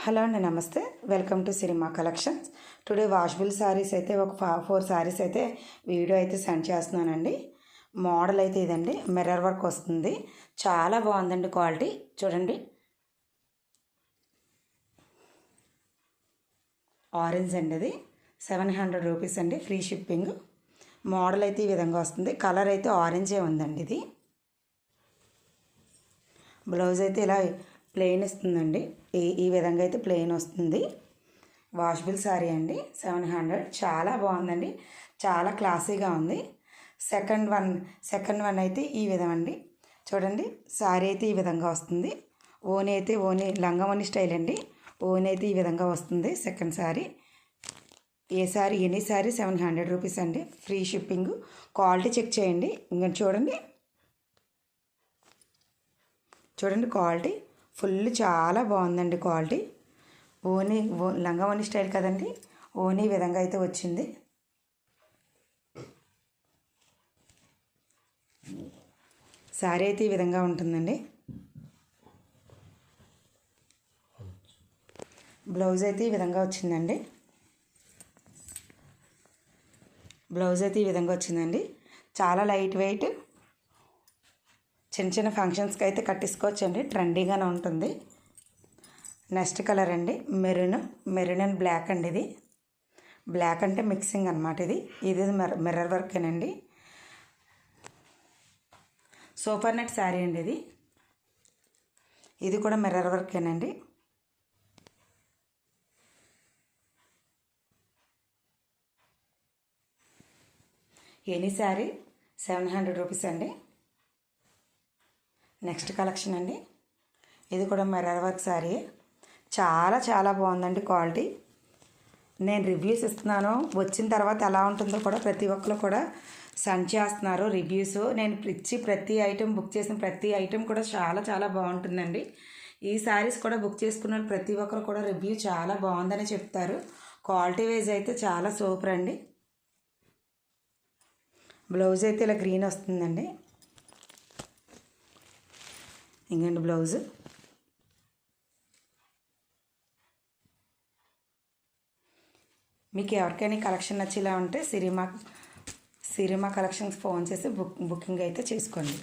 Hello అండి, నమస్తే. Welcome to Sirima collections. Today washable saris అయితే ఒక 4 శారీస్ అయితే వీడియో అయితే సెండ్ చేస్తున్నానండి. మోడల్ అయితే ఇదండి, మిర్రర్ వర్క్ వస్తుంది. చాలా బాగుందండి క్వాలిటీ. చూడండి, ఆరెంజ్ అండి, ఇది 700 రూపీస్ అండి, ఫ్రీ షిప్పింగ్. మోడల్ అయితే ఈ విధంగా వస్తుంది. కలర్ అయితే ఆరెంజే ఉందండి. ఇది బ్లౌజ్ అయితే ఇలా ప్లెయిన్ ఇస్తుందండి. ఈ విధంగా అయితే ప్లెయిన్ వస్తుంది. వాషబుల్ శారీ అండి, 700. చాలా బాగుందండి, చాలా క్లాసీగా ఉంది. సెకండ్ వన్ అయితే ఈ విధంగా అండి. చూడండి, శారీ అయితే ఈ విధంగా వస్తుంది. ఓని అయితే లంగావోని స్టైల్ అండి. ఓని అయితే ఈ విధంగా వస్తుంది. Second sari, any sari 700 rupees అండి, ఫ్రీ షిప్పింగ్. క్వాలిటీ చెక్ చేయండి. ఇంకా చూడండి క్వాలిటీ ఫుల్ చాలా బాగుందండి క్వాలిటీ. లంగావోని స్టైల్ కదండి, ఓనీ విధంగా అయితే వచ్చింది. శారీ అయితే ఈ విధంగా ఉంటుందండి. బ్లౌజ్ అయితే ఈ విధంగా వచ్చిందండి. చాలా లైట్ వెయిట్, చిన్న ఫంక్షన్స్కి అయితే కట్టేసుకోవచ్చండి. ట్రెండీగానే ఉంటుంది. నెక్స్ట్ కలర్ అండి, మెరూన్ అండ్ బ్లాక్ అండి. ఇది బ్లాక్ అంటే మిక్సింగ్ అనమాట. ఇది మిర్రర్ వర్కేనండి. సూపర్ నెట్ శారీ అండి. ఇది కూడా మిర్రర్ వర్కేనండి. ఎనీ శారీ 700 రూపీస్ అండి. నెక్స్ట్ కలెక్షన్ అండి, ఇది కూడా మిర్రర్ వర్క్ శారీ. చాలా బాగుందండి క్వాలిటీ. నేను రివ్యూస్ ఇస్తున్నాను. వచ్చిన తర్వాత ఎలా ఉంటుందో కూడా ప్రతి ఒక్కరు కూడా సెండ్ చేస్తున్నారు రివ్యూస్. నేను ప్రతి ఐటెం బుక్ చేసిన ప్రతి ఐటెం కూడా చాలా బాగుంటుందండి. ఈ శారీస్ కూడా బుక్ చేసుకున్న ప్రతి ఒక్కరు కూడా రివ్యూ చాలా బాగుందని చెప్తారు. క్వాలిటీ వైజ్ అయితే చాలా సూపర్ అండి. బ్లౌజ్ అయితే ఇలా గ్రీన్ వస్తుందండి. ఇంకండి బ్లౌజ్. మీకు ఎవరికైనా కలెక్షన్ నచ్చేలా ఉంటే సిరిమా కలెక్షన్స్ ఫోన్ చేసి బుకింగ్ అయితే చేసుకోండి.